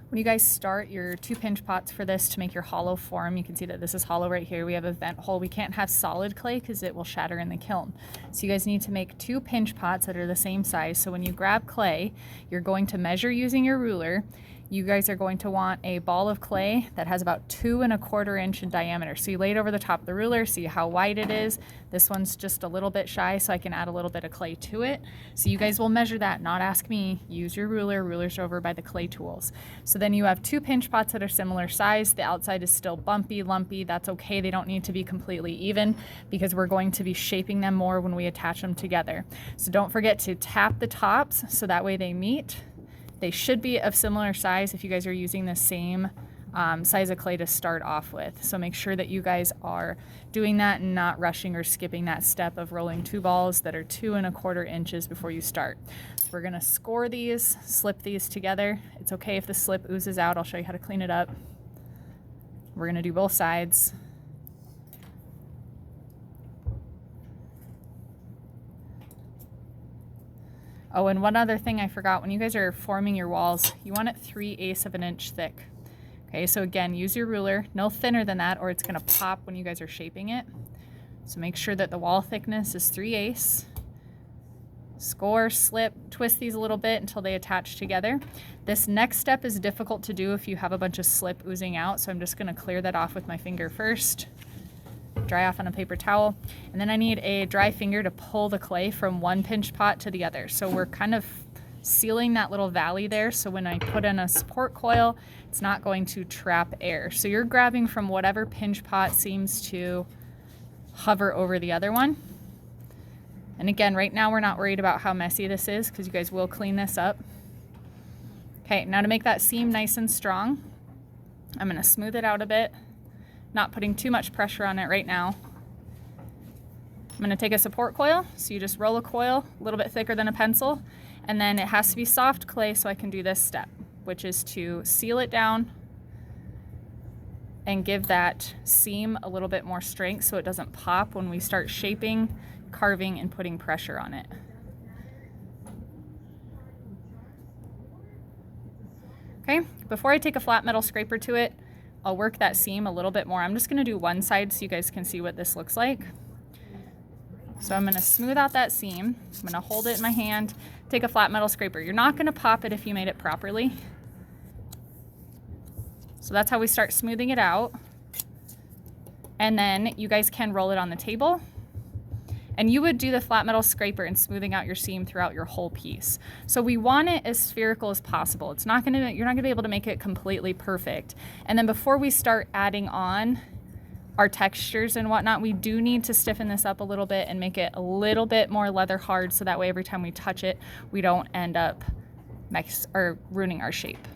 When you guys start your 2 pinch pots for this to make your hollow form, you can see that this is hollow right here. We have a vent hole. We can't have solid clay because it will shatter in the kiln. So you guys need to make 2 pinch pots that are the same size. So when you grab clay, you're going to measure using your ruler. You guys are going to want a ball of clay that has about 2 1/4 inch in diameter. So you lay it over the top of the ruler, see how wide it is. This one's just a little bit shy, so I can add a little bit of clay to it. So you guys will measure that, not ask me. Use your ruler. Ruler's over by the clay tools. So then you have 2 pinch pots that are similar size. The outside is still bumpy, lumpy. That's okay. They don't need to be completely even because we're going to be shaping them more when we attach them together. So don't forget to tap the tops so that way they meet. They should be of similar size if you guys are using the same size of clay to start off with. So make sure that you guys are doing that and not rushing or skipping that step of rolling 2 balls that are 2 1/4 inches before you start. So we're gonna score these, slip these together. It's okay if the slip oozes out. I'll show you how to clean it up. We're gonna do both sides. Oh, and one other thing I forgot, when you guys are forming your walls, you want it 3/8 of an inch thick. Okay, so again, use your ruler, no thinner than that or it's gonna pop when you guys are shaping it. So make sure that the wall thickness is 3/8. Score, slip, twist these a little bit until they attach together. This next step is difficult to do if you have a bunch of slip oozing out, so I'm just gonna clear that off with my finger first. Dry off on a paper towel, and then I need a dry finger to pull the clay from one pinch pot to the other. So we're kind of sealing that little valley there, so when I put in a support coil, it's not going to trap air. So you're grabbing from whatever pinch pot seems to hover over the other one. And again, right now we're not worried about how messy this is because you guys will clean this up. Okay, now to make that seam nice and strong, I'm gonna smooth it out a bit. Not putting too much pressure on it right now. I'm gonna take a support coil, so you just roll a coil a little bit thicker than a pencil, and then it has to be soft clay so I can do this step, which is to seal it down and give that seam a little bit more strength so it doesn't pop when we start shaping, carving, and putting pressure on it. Okay, before I take a flat metal scraper to it, I'll work that seam a little bit more. I'm just gonna do one side so you guys can see what this looks like. So I'm gonna smooth out that seam. I'm gonna hold it in my hand, take a flat metal scraper. You're not gonna pop it if you made it properly. So that's how we start smoothing it out. And then you guys can roll it on the table. And you would do the flat metal scraper and smoothing out your seam throughout your whole piece. So we want it as spherical as possible. You're not gonna be able to make it completely perfect. And then before we start adding on our textures and whatnot, we do need to stiffen this up a little bit and make it a little bit more leather hard so that way every time we touch it, we don't end up ruining our shape.